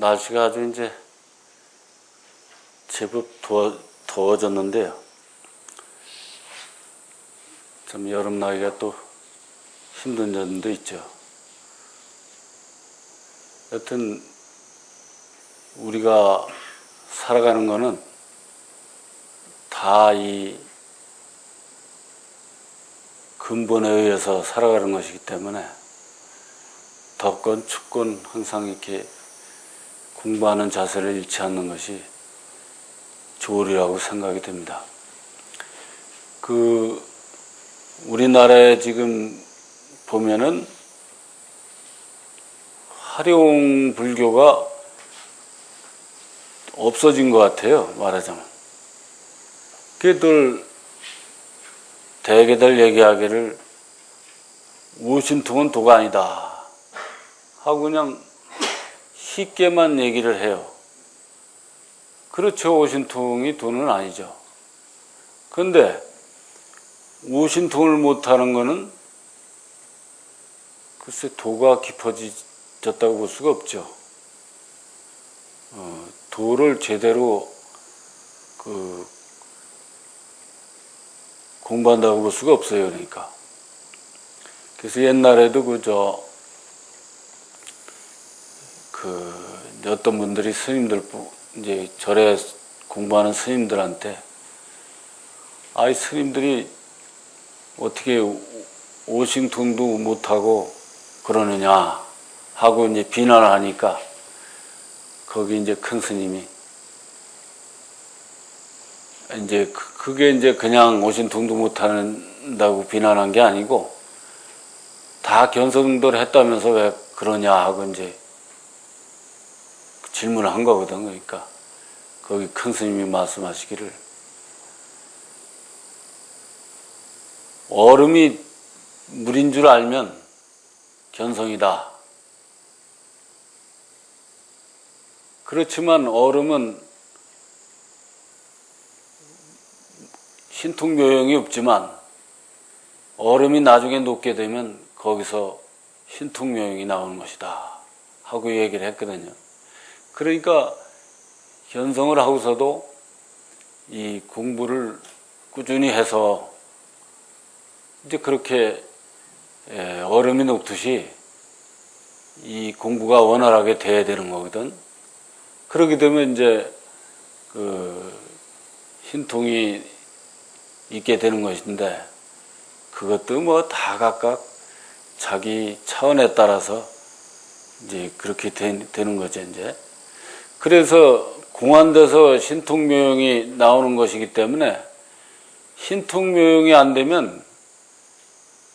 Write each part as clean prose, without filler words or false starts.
날씨가 아주 이제 제법 더워졌는데요. 참 여름 나기가 또 힘든 점도 있죠. 여튼 우리가 살아가는 거는 다 이 근본에 의해서 살아가는 것이기 때문에 덥건 춥건 항상 이렇게 공부하는 자세를 잃지 않는 것이 좋으리라고 생각이 됩니다. 우리나라에 지금 보면은 활용 불교가 없어진 것 같아요, 말하자면. 그들 대개들 얘기하기를 오신통은 도가 아니다 하고 그냥 쉽게만 얘기를 해요. 그렇죠, 오신통이 도는 아니죠. 그런데 오신통을 못하는 거는 글쎄 도가 깊어졌다고 볼 수가 없죠. 도를 제대로 공부한다고 볼 수가 없어요. 그러니까. 그래서 옛날에도 어떤 분들이 스님들, 이제 절에 공부하는 스님들한테, 아이, 스님들이 어떻게 오신통도 못하고 그러느냐 하고 이제 비난을 하니까, 거기 이제 큰 스님이, 이제 그게 이제 그냥 오신통도 못한다고 비난한 게 아니고, 다 견성도를 했다면서 왜 그러냐 하고 이제 질문을 한 거거든. 그러니까 거기 큰 스님이 말씀하시기를, 얼음이 물인 줄 알면 견성이다. 그렇지만 얼음은 신통묘용이 없지만 얼음이 나중에 녹게 되면 거기서 신통묘용이 나오는 것이다 하고 얘기를 했거든요. 그러니까 견성을 하고서도 이 공부를 꾸준히 해서 이제 그렇게 얼음이 녹듯이 이 공부가 원활하게 돼야 되는 거거든. 그렇게 되면 이제 신통이 있게 되는 것인데, 그것도 뭐 다 각각 자기 차원에 따라서 이제 그렇게 되는 거죠, 이제. 그래서 공안돼서 신통묘용이 나오는 것이기 때문에, 신통묘용이 안 되면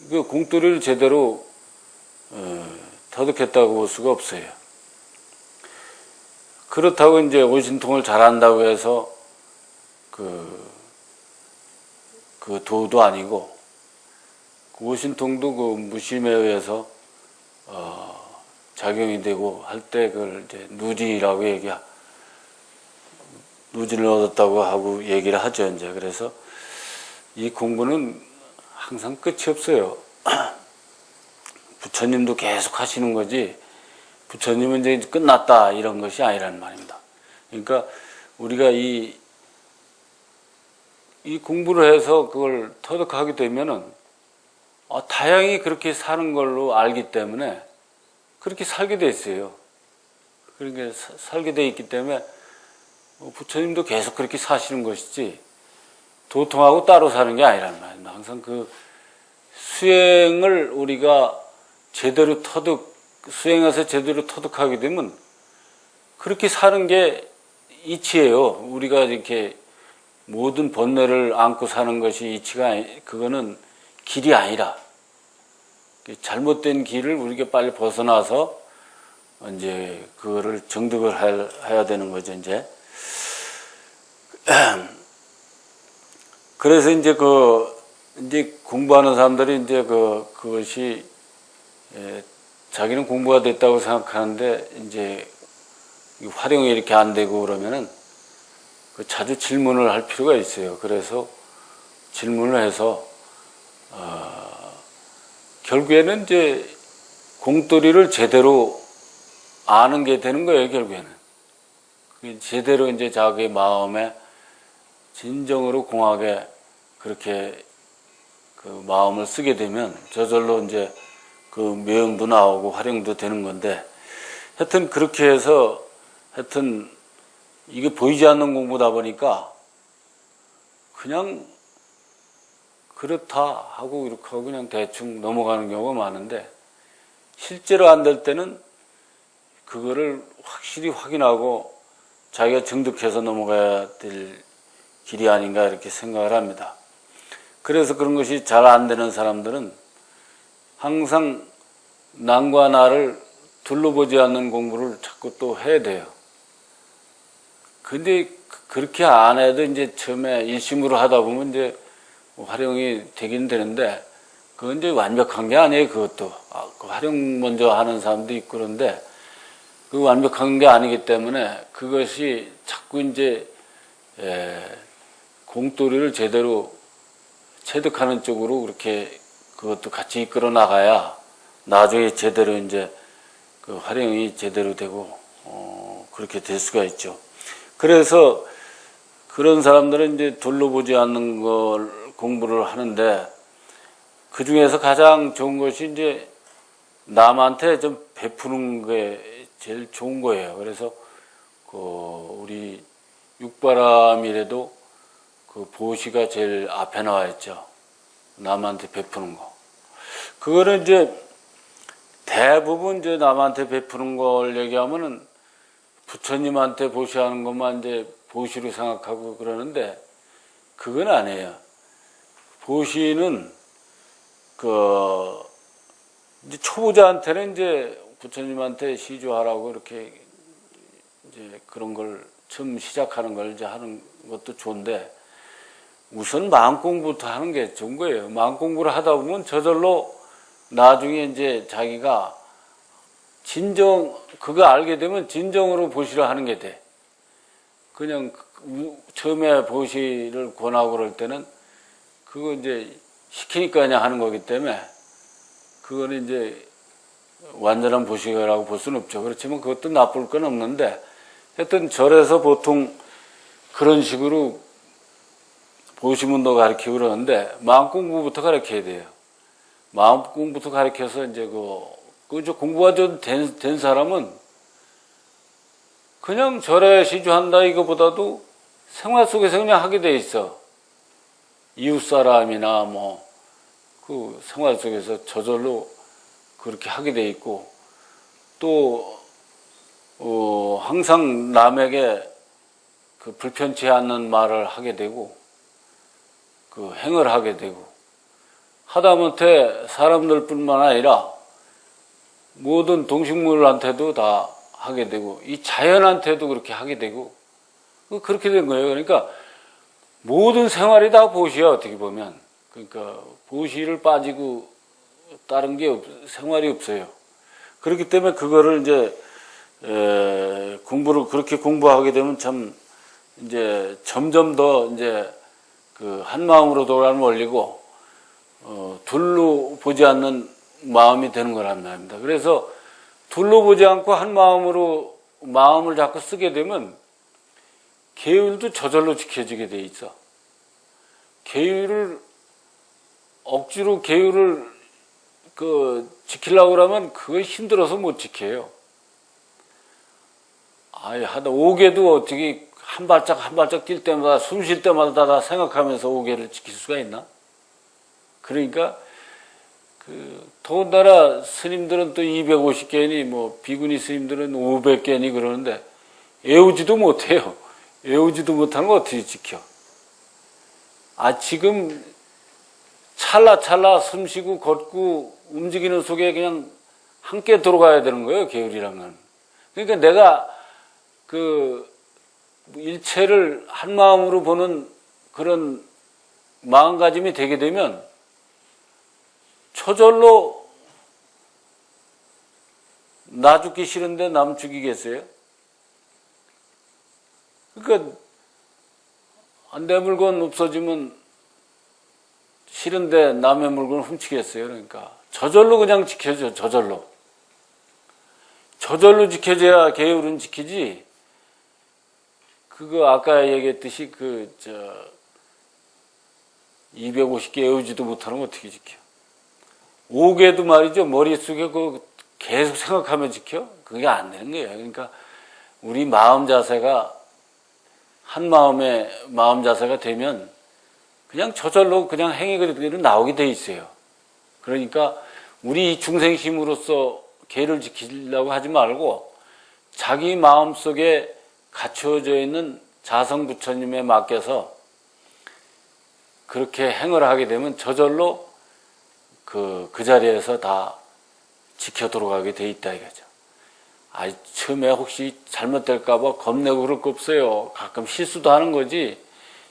그 공돌이를 제대로 터득했다고 볼 수가 없어요. 그렇다고 이제 오신통을 잘한다고 해서 그 도도 아니고, 오신통도 무심에 의해서 작용이 되고 할 때 그걸 이제 누진이라고 누진을 얻었다고 하고 얘기를 하죠, 이제. 그래서 이 공부는 항상 끝이 없어요. 부처님도 계속 하시는 거지, 부처님은 이제 끝났다 이런 것이 아니라는 말입니다. 그러니까 우리가 이 공부를 해서 그걸 터득하게 되면은 다양히 그렇게 사는 걸로 알기 때문에 그렇게 살게 돼 있어요. 그렇게 살게 돼 있기 때문에 부처님도 계속 그렇게 사시는 것이지, 도통하고 따로 사는 게 아니라는 말입니다. 항상 그 수행을 우리가 제대로 수행해서 제대로 터득하게 되면 그렇게 사는 게 이치예요. 우리가 이렇게 모든 번뇌를 안고 사는 것이 이치가, 그거는 길이 아니라, 잘못된 길을 우리가 빨리 벗어나서 이제 그거를 정득을 해야 되는 거죠, 이제. 그래서 이제 이제 공부하는 사람들이 이제 그것이 자기는 공부가 됐다고 생각하는데, 이제 활용이 이렇게 안 되고 그러면은 자주 질문을 할 필요가 있어요. 그래서 질문을 해서 결국에는 이제 공돌이를 제대로 아는 게 되는 거예요, 결국에는. 제대로 이제 자기 마음에 진정으로 공하게 그렇게 그 마음을 쓰게 되면 저절로 이제 그 묘용도 나오고 활용도 되는 건데, 하여튼 그렇게 해서 하여튼 이게 보이지 않는 공부다 보니까 그냥 그렇다 하고 이렇게 하고 그냥 대충 넘어가는 경우가 많은데, 실제로 안 될 때는 그거를 확실히 확인하고 자기가 정득해서 넘어가야 될 길이 아닌가 이렇게 생각을 합니다. 그래서 그런 것이 잘 안 되는 사람들은 항상 남과 나를 둘러보지 않는 공부를 자꾸 또 해야 돼요. 근데 그렇게 안 해도 이제 처음에 일심으로 하다 보면 이제 활용이 되긴 되는데, 그건 이제 완벽한 게 아니에요. 그것도 그 활용 먼저 하는 사람도 있고, 그런데 그 완벽한 게 아니기 때문에 그것이 자꾸 이제 공돌이를 제대로 체득하는 쪽으로 그렇게 그것도 같이 이끌어 나가야 나중에 제대로 이제 그 활용이 제대로 되고 그렇게 될 수가 있죠. 그래서 그런 사람들은 이제 둘러보지 않는 걸 공부를 하는데, 그 중에서 가장 좋은 것이 이제 남한테 좀 베푸는 게 제일 좋은 거예요. 그래서 그 우리 육바람이라도 그 보시가 제일 앞에 나와 있죠. 남한테 베푸는 거. 그거는 이제 대부분 이제 남한테 베푸는 걸 얘기하면은 부처님한테 보시하는 것만 이제 보시로 생각하고 그러는데, 그건 아니에요. 보시는 그 이제 초보자한테는 이제 부처님한테 시주하라고 이렇게 이제 그런 걸 처음 시작하는 걸 이제 하는 것도 좋은데, 우선 마음 공부부터 하는 게 좋은 거예요. 마음 공부를 하다 보면 저절로 나중에 이제 자기가 진정, 그거 알게 되면 진정으로 보시를 하는 게 돼. 그냥 처음에 보시를 권하고 그럴 때는 그거 이제 시키니까 그냥 하는 거기 때문에 그거는 이제 완전한 보시라고 볼 수는 없죠. 그렇지만 그것도 나쁠 건 없는데, 하여튼 절에서 보통 그런 식으로 보시문도 가르치고 그러는데, 마음 공부부터 가르쳐야 돼요. 마음 공부부터 가르쳐서 이제 그 공부가 좀 된 사람은 그냥 절에 시주한다 이거보다도 생활 속에서 그냥 하게 돼 있어. 이웃 사람이나 그 생활 속에서 저절로 그렇게 하게 돼 있고, 또 항상 남에게 그 불편치 않는 말을 하게 되고, 그 행을 하게 되고, 하다못해 사람들뿐만 아니라 모든 동식물한테도 다 하게 되고, 이 자연한테도 그렇게 하게 되고, 그렇게 된 거예요. 그러니까 모든 생활이 다 보시야, 어떻게 보면. 그러니까 보시를 빠지고 다른 게 생활이 없어요. 그렇기 때문에 그거를 이제 공부를 그렇게 공부하게 되면 참 이제 점점 더 이제 그 한 마음으로 돌아가는 원리고 둘로 보지 않는 마음이 되는 거란 말입니다. 그래서 둘로 보지 않고 한 마음으로 마음을 자꾸 쓰게 되면 계율도 저절로 지켜지게 돼 있어. 억지로 계율을 지키려고 그러면 그거 힘들어서 못 지켜요. 하다 오개도 어떻게 한 발짝 한 발짝 뛸 때마다 숨 쉴 때마다 다 생각하면서 오개를 지킬 수가 있나? 그러니까 더군다나 스님들은 또 250개니 비구니 스님들은 500개니 그러는데 외우지도 못해요. 외우지도 못하는 거 어떻게 지켜? 지금 찰나찰나 숨 쉬고 걷고 움직이는 속에 그냥 함께 들어가야 되는 거예요, 계율이란 건. 그러니까 내가 일체를 한 마음으로 보는 그런 마음가짐이 되게 되면 저절로 나 죽기 싫은데 남 죽이겠어요? 그러니까 내 물건 없어지면 싫은데 남의 물건을 훔치겠어요? 그러니까 저절로 그냥 지켜줘. 저절로 지켜줘야 계율은 지키지. 그거 아까 얘기했듯이 250개 외우지도 못하는 거 어떻게 지켜? 5개도 말이죠. 머릿속에 계속 생각하면 지켜? 그게 안 되는 거예요. 그러니까 우리 마음 자세가 한 마음 자세가 되면 그냥 저절로 그냥 행위 그대로 나오게 돼 있어요. 그러니까 우리 중생심으로서 계를 지키려고 하지 말고 자기 마음속에 갖춰져 있는 자성부처님에 맡겨서 그렇게 행을 하게 되면 저절로 그 자리에서 다 지켜 들어가게 돼 있다 이거죠. 처음에 혹시 잘못될까봐 겁내고 그럴 거 없어요. 가끔 실수도 하는 거지.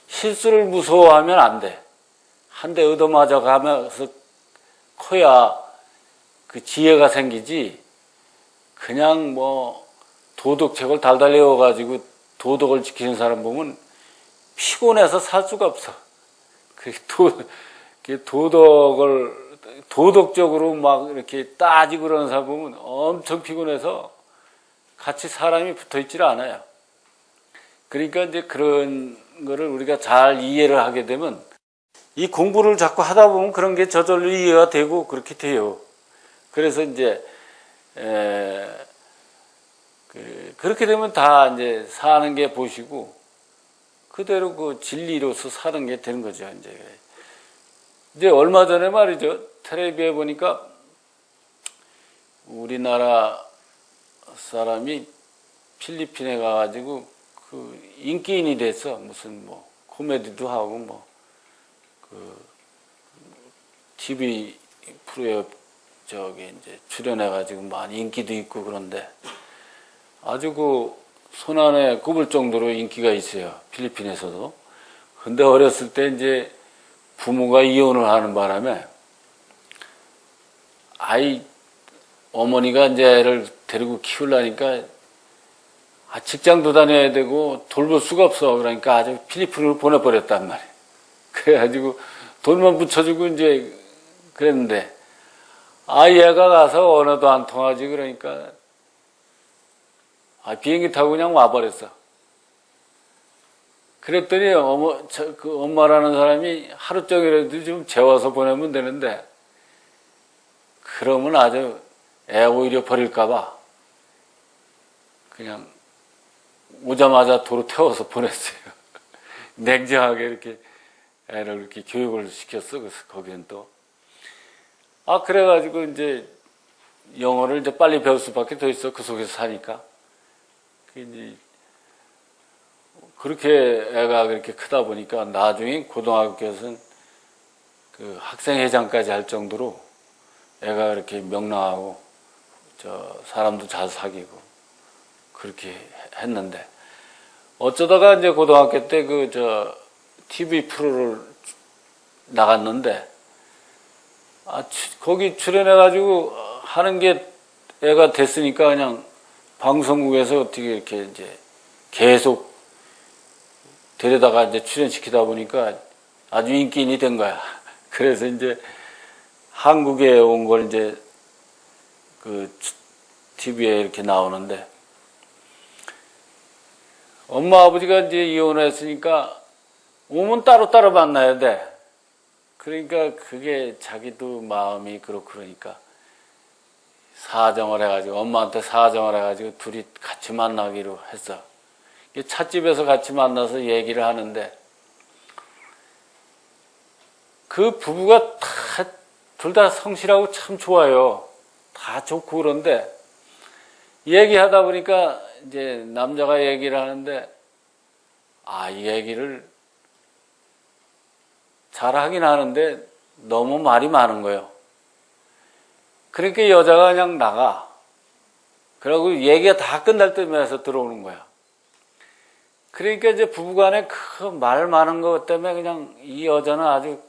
실수를 무서워하면 안 돼. 한 대 얻어맞아 가면서 커야 그 지혜가 생기지. 그냥 도덕책을 달달 외워가지고 도덕을 지키는 사람 보면 피곤해서 살 수가 없어. 도덕적으로 막 이렇게 따지고 그러는 사람 보면 엄청 피곤해서 같이 사람이 붙어 있질 않아요. 그러니까 이제 그런 거를 우리가 잘 이해를 하게 되면 이 공부를 자꾸 하다 보면 그런 게 저절로 이해가 되고 그렇게 돼요. 그래서 이제 그렇게 되면 다 이제 사는 게 보시고 그대로 그 진리로서 사는 게 되는 거죠. 이제 얼마 전에 말이죠. 텔레비에 보니까 우리나라 사람이 필리핀에 가가지고 그 인기인이 돼서 무슨 코미디도 하고 TV 프로에 이제 출연해가지고 많이 인기도 있고 그런데 아주 손 안에 꼽을 정도로 인기가 있어요. 필리핀에서도. 근데 어렸을 때 이제 부모가 이혼을 하는 바람에 어머니가 이제 애를 데리고 키우려니까 직장도 다녀야 되고 돌볼 수가 없어. 그러니까 아주 필리핀으로 보내버렸단 말이에요. 그래가지고 돈만 붙여주고 이제 그랬는데 얘가 가서 언어도 안 통하지. 그러니까 비행기 타고 그냥 와버렸어. 그랬더니 그 엄마라는 사람이 하루 종일이라도 좀 재워서 보내면 되는데 그러면 아주 애 오히려 버릴까봐 그냥 오자마자 도로 태워서 보냈어요. 냉정하게 이렇게 애를 이렇게 교육을 시켰어. 그래서 거기는 또. 그래가지고 이제 영어를 이제 빨리 배울 수밖에 더 있어. 그 속에서 사니까. 이제 그렇게 애가 그렇게 크다 보니까 나중에 고등학교에서는 그 학생회장까지 할 정도로 애가 이렇게 명랑하고 사람도 잘 사귀고 그렇게 했는데 어쩌다가 이제 고등학교 때 TV 프로를 나갔는데 거기 출연해가지고 하는 게 애가 됐으니까 그냥 방송국에서 어떻게 이렇게 이제 계속 데려다가 이제 출연시키다 보니까 아주 인기인이 된 거야. 그래서 이제 한국에 온 걸 이제 TV에 이렇게 나오는데 엄마 아버지가 이제 이혼을 했으니까 오면 따로따로 만나야 돼. 그러니까 그게 자기도 마음이 그렇고 그러니까 사정을 해가지고 엄마한테 사정을 해가지고 둘이 같이 만나기로 했어. 찻집에서 같이 만나서 얘기를 하는데 그 부부가 둘 다 성실하고 참 좋아요. 다 좋고 그런데 얘기하다 보니까 이제 남자가 얘기를 하는데 이 얘기를 잘하긴 하는데 너무 말이 많은 거예요. 그러니까 여자가 그냥 나가. 그러고 얘기가 다 끝날 때면서 들어오는 거야. 그러니까 이제 부부간에 그 말 많은 것 때문에 그냥 이 여자는 아주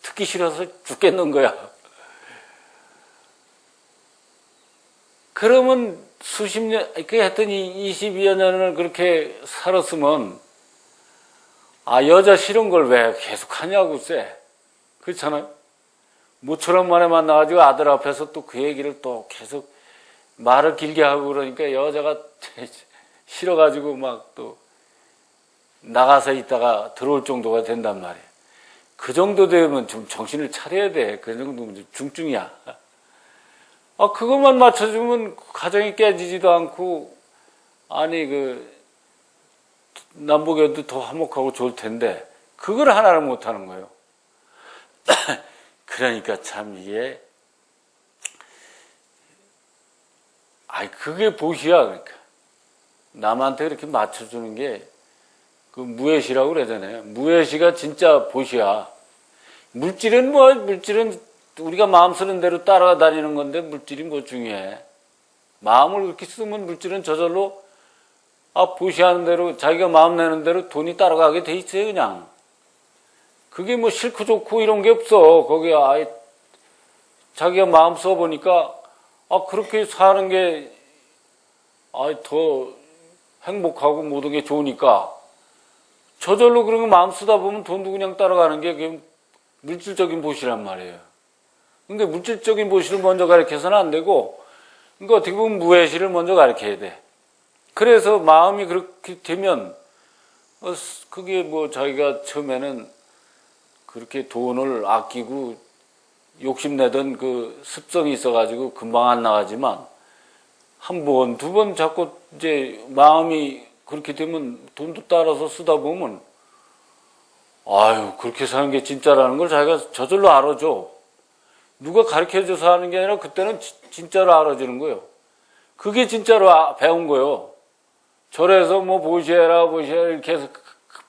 듣기 싫어서 죽겠는 거야. 그러면 수십 년, 하여튼 22여 년을 그렇게 살았으면 여자 싫은 걸 왜 계속 하냐고 쎄. 그렇잖아요. 모처럼 만에 만나가지고 아들 앞에서 또 그 얘기를 또 계속 말을 길게 하고 그러니까 여자가 싫어가지고 막 또 나가서 있다가 들어올 정도가 된단 말이에요. 그 정도 되면 좀 정신을 차려야 돼. 그 정도면 좀 중증이야. 그것만 맞춰주면 가정이 깨지지도 않고, 아니, 남북에도 더 화목하고 좋을 텐데, 그걸 하나를 못 하는 거예요. 그러니까 참 이게, 그게 보시야, 그러니까. 남한테 그렇게 맞춰주는 게, 무해시라고 그러잖아요. 무해시가 진짜 보시야. 물질은 우리가 마음 쓰는 대로 따라다니는 건데, 물질이 뭐 중요해. 마음을 그렇게 쓰면 물질은 저절로, 보시하는 대로, 자기가 마음 내는 대로 돈이 따라가게 돼 있어요, 그냥. 그게 뭐 싫고 좋고 이런 게 없어. 거기, 자기가 마음 써보니까, 그렇게 사는 게, 더 행복하고 모든 게 좋으니까, 저절로 그런 거 마음 쓰다 보면 돈도 그냥 따라가는 게 그게 물질적인 보시란 말이에요. 근데 물질적인 보시를 먼저 가르쳐서는 안 되고, 그러니까 어떻게 보면 무해시를 먼저 가르쳐야 돼. 그래서 마음이 그렇게 되면, 그게 뭐 자기가 처음에는 그렇게 돈을 아끼고 욕심내던 그 습성이 있어가지고 금방 안 나가지만, 한 번, 두 번 자꾸 이제 마음이 그렇게 되면 돈도 따라서 쓰다 보면, 그렇게 사는 게 진짜라는 걸 자기가 저절로 알아줘. 누가 가르쳐줘서 하는 게 아니라 그때는 진짜로 알아주는 거예요. 그게 진짜로 배운 거예요. 절에서 뭐 보시해라 이렇게 해서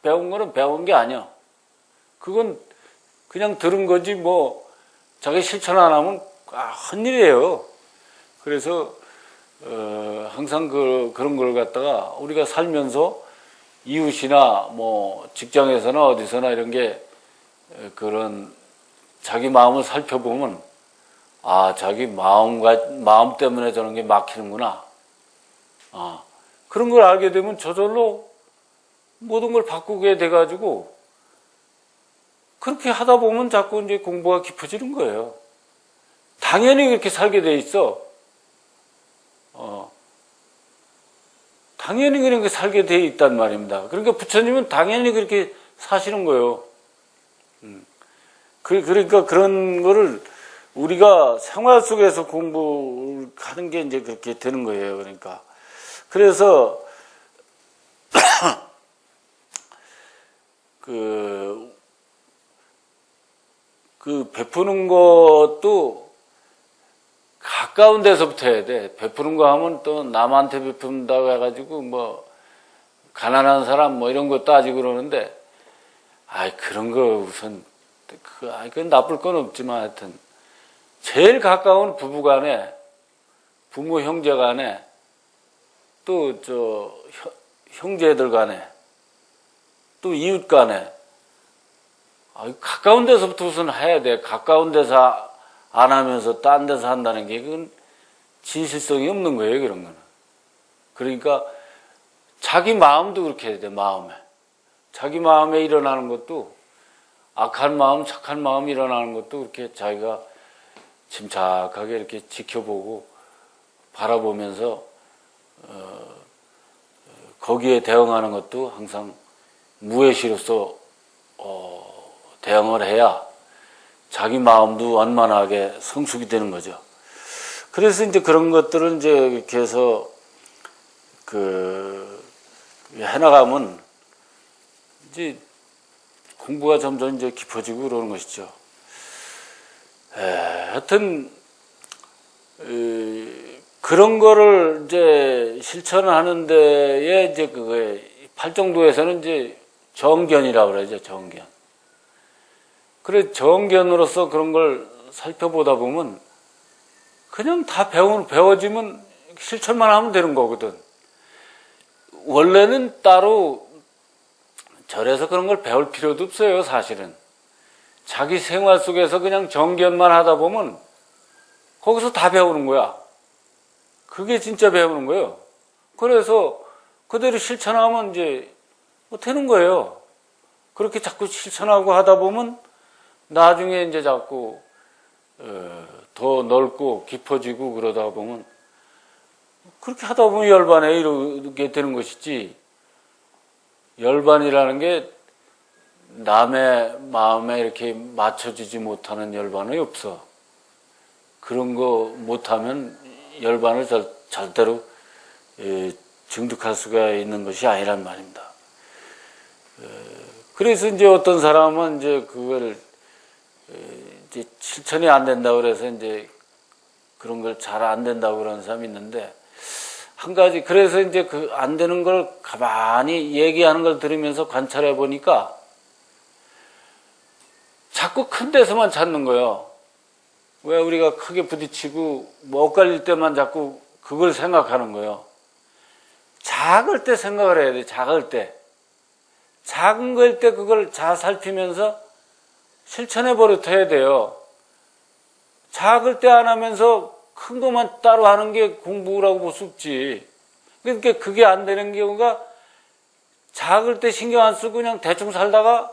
배운 거는 배운 게 아니야. 그건 그냥 들은 거지 뭐 자기 실천 안 하면 헛일이에요. 그래서 항상 그런 걸 갖다가 우리가 살면서 이웃이나 뭐 직장에서나 어디서나 이런 게 그런 자기 마음을 살펴보면 자기 마음 때문에 저런 게 막히는구나. 그런 걸 알게 되면 저절로 모든 걸 바꾸게 돼가지고 그렇게 하다 보면 자꾸 이제 공부가 깊어지는 거예요. 당연히 그렇게 살게 돼 있어. 당연히 그렇게 살게 돼 있단 말입니다. 그러니까 부처님은 당연히 그렇게 사시는 거예요. 그러니까 그런 거를 우리가 생활 속에서 공부하는 게 이제 그렇게 되는 거예요. 그러니까. 그래서, 베푸는 것도 가까운 데서부터 해야 돼. 베푸는 거 하면 또 남한테 베푼다고 해가지고 뭐 가난한 사람 뭐 이런 거 따지고 그러는데 그런 거 우선 그건 나쁠 건 없지만 하여튼 제일 가까운 부부 간에 부모 형제 간에 또 형제들 간에 또 이웃 간에 가까운 데서부터 우선 해야 돼. 가까운 데서 안 하면서 딴 데서 한다는 게 그건 진실성이 없는 거예요. 그런 거는. 그러니까 자기 마음도 그렇게 해야 돼. 마음에. 자기 마음에 일어나는 것도 악한 마음, 착한 마음 일어나는 것도 그렇게 자기가 침착하게 이렇게 지켜보고 바라보면서 거기에 대응하는 것도 항상 무해시로서 대응을 해야 자기 마음도 원만하게 성숙이 되는 거죠. 그래서 이제 그런 것들을 이제 이렇게 해서 해나가면 이제 공부가 점점 이제 깊어지고 그러는 것이죠. 하여튼, 그런 거를 이제 실천하는 데에 이제 팔정도에서는 이제 정견이라고 그러죠, 정견. 그래, 정견으로서 그런 걸 살펴보다 보면 그냥 다 배워지면 실천만 하면 되는 거거든. 원래는 따로 절에서 그런 걸 배울 필요도 없어요, 사실은. 자기 생활 속에서 그냥 정견만 하다 보면 거기서 다 배우는 거야. 그게 진짜 배우는 거예요. 그래서 그대로 실천하면 이제 되는 거예요. 그렇게 자꾸 실천하고 하다 보면 나중에 이제 자꾸 더 넓고 깊어지고 그러다 보면 그렇게 하다 보면 열반에 이르게 되는 것이지 열반이라는 게 남의 마음에 이렇게 맞춰지지 못하는 열반이 없어. 그런 거 못하면 열반을 절대로 증득할 수가 있는 것이 아니란 말입니다. 그래서 이제 어떤 사람은 이제 그걸 이제 실천이 안 된다고 그래서 이제 그런 걸 잘 안 된다고 그러는 사람이 있는데, 한 가지, 그래서 이제 그 안 되는 걸 가만히 얘기하는 걸 들으면서 관찰해 보니까 자꾸 큰 데서만 찾는 거예요. 왜 우리가 크게 부딪히고 뭐 엇갈릴 때만 자꾸 그걸 생각하는 거예요. 작을 때 생각을 해야 돼, 작을 때. 작은 거일 때 그걸 잘 살피면서 실천해 버릇해야 돼요. 작을 때 안 하면서 큰 것만 따로 하는 게 공부라고 볼 수 없지. 그러니까 그게 안 되는 경우가, 작을 때 신경 안 쓰고 그냥 대충 살다가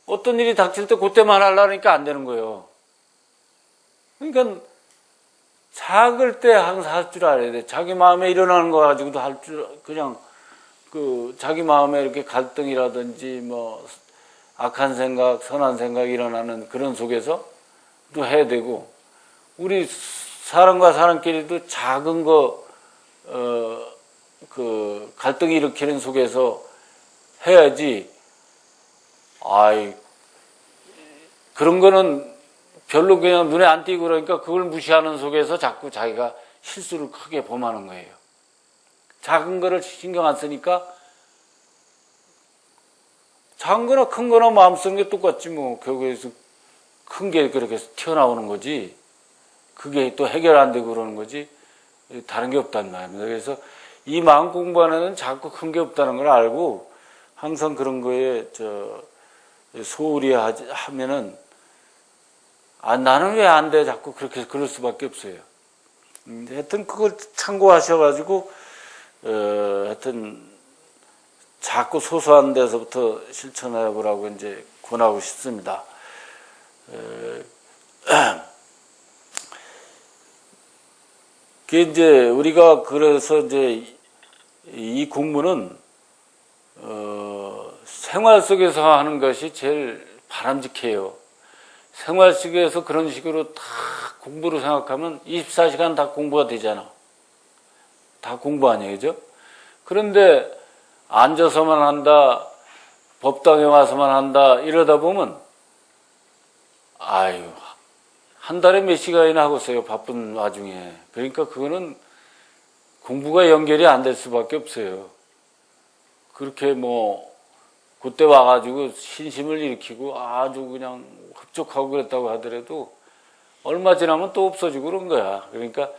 어떤 일이 닥칠 때 그때만 하려니까 안 되는 거예요. 그러니까 작을 때 항상 할 줄 알아야 돼. 자기 마음에 일어나는 거 가지고도 할 줄, 그냥 자기 마음에 이렇게 갈등이라든지 뭐 악한 생각, 선한 생각 일어나는 그런 속에서 또 해야 되고, 우리 사람과 사람끼리도 작은 거, 갈등 일으키는 속에서 해야지. 그런 거는 별로 그냥 눈에 안 띄고 그러니까 그걸 무시하는 속에서 자꾸 자기가 실수를 크게 범하는 거예요. 작은 거를 신경 안 쓰니까 작은 거나 큰 거나 마음 쓰는 게 똑같지 뭐. 결국에서 큰 게 그렇게 튀어나오는 거지. 그게 또 해결 안 되고 그러는 거지. 다른 게 없단 말입니다. 그래서 이 마음 공부하는 애는 자꾸 큰 게 없다는 걸 알고 항상 그런 거에 소홀히 하면은, 나는 왜 안 돼? 자꾸 그렇게 그럴 수밖에 없어요. 하여튼 그걸 참고하셔가지고, 하여튼 자꾸 소소한 데서부터 실천해 보라고 이제 권하고 싶습니다. 그게 이제 우리가 그래서 이제 이 공부는 생활 속에서 하는 것이 제일 바람직해요. 생활 속에서 그런 식으로 다 공부로 생각하면 24시간 다 공부가 되잖아. 다 공부 아니에요, 그죠? 그런데 앉아서만 한다, 법당에 와서만 한다, 이러다 보면, 한 달에 몇 시간이나 하고 있어요, 바쁜 와중에. 그러니까 그거는 공부가 연결이 안 될 수밖에 없어요. 그렇게 그때 와가지고 신심을 일으키고 아주 그냥 흡족하고 그랬다고 하더라도 얼마 지나면 또 없어지고 그런 거야. 그러니까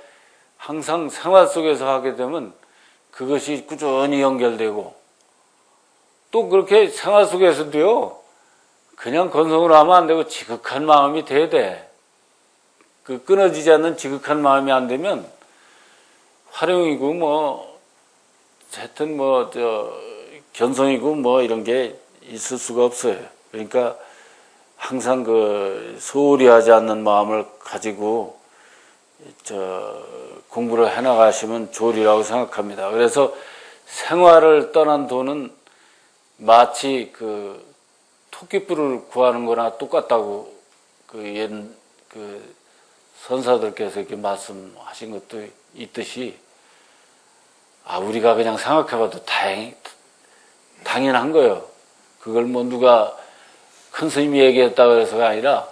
항상 생활 속에서 하게 되면 그것이 꾸준히 연결되고, 또 그렇게 생활 속에서도요, 그냥 건성으로 하면 안 되고 지극한 마음이 돼야 돼. 그 끊어지지 않는 지극한 마음이 안 되면 활용이고 하여튼 견성이고 이런 게 있을 수가 없어요. 그러니까 항상 소홀히 하지 않는 마음을 가지고 공부를 해나가시면 좋으리라고 생각합니다. 그래서 생활을 떠난 도는 마치 토끼뿔을 구하는 거나 똑같다고 선사들께서 이렇게 말씀하신 것도 있듯이, 우리가 그냥 생각해봐도 당연한 거예요. 그걸 누가 큰 스님이 얘기했다고 해서가 아니라,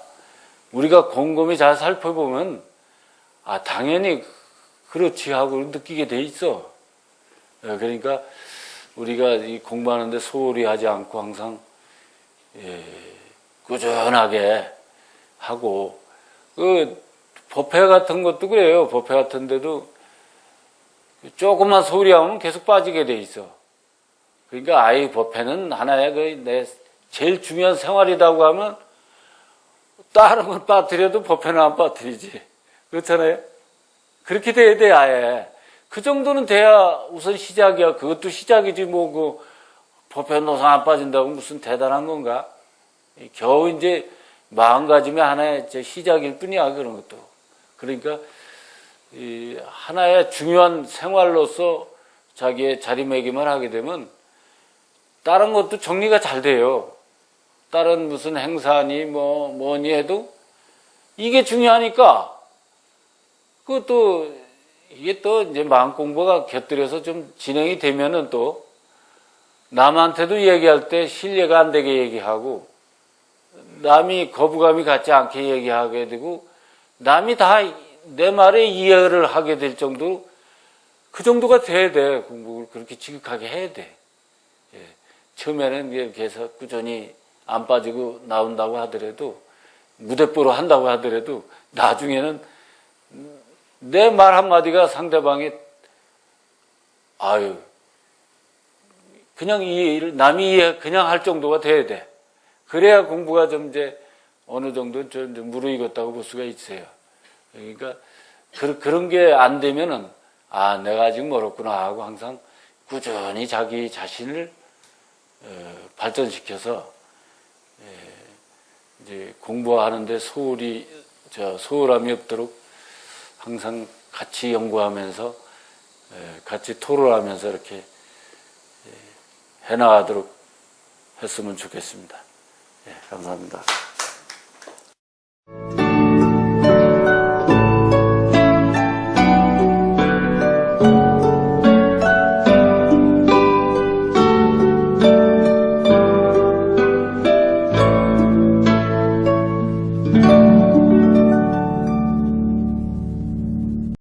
우리가 곰곰이 잘 살펴보면, 당연히 그렇지 하고 느끼게 돼 있어. 그러니까 우리가 이 공부하는데 소홀히 하지 않고 항상, 꾸준하게 하고, 법회 같은 것도 그래요. 법회 같은 데도 조금만 소홀히 하면 계속 빠지게 돼 있어. 그러니까 법회는 하나의 내 제일 중요한 생활이라고 하면 다른 걸 빠뜨려도 법회는 안 빠뜨리지. 그렇잖아요? 그렇게 돼야 돼, 아예. 그 정도는 돼야 우선 시작이야. 그것도 시작이지 법회 노상 안 빠진다고 무슨 대단한 건가? 겨우 이제 마음가짐의 하나의 시작일 뿐이야, 그런 것도. 그러니까 하나의 중요한 생활로서 자기의 자리매김을 하게 되면 다른 것도 정리가 잘 돼요. 다른 무슨 행사니 뭐니 해도 이게 중요하니까 그것도 이게 또 이제 마음 공부가 곁들여서 좀 진행이 되면은 또 남한테도 얘기할 때 신뢰가 안 되게 얘기하고 남이 거부감이 갖지 않게 얘기하게 되고 남이 다 내 말에 이해를 하게 될 정도 그 정도가 돼야 돼. 공부를 그렇게 지극하게 해야 돼. 예. 처음에는 이렇게 해서 꾸준히 안 빠지고 나온다고 하더라도 무대뽀로 한다고 하더라도 나중에는 내 말 한마디가 상대방이 아유 그냥 이해를 남이 이해 그냥 할 정도가 돼야 돼. 그래야 공부가 좀 이제 어느 정도 좀 무르익었다고 볼 수가 있어요. 그러니까 그런 게 안 되면은 아 내가 아직 멀었구나 하고 항상 꾸준히 자기 자신을 발전시켜서 이제 공부하는데 소홀함이 없도록 항상 같이 연구하면서 같이 토론하면서 이렇게 해나가도록 했으면 좋겠습니다. 감사합니다.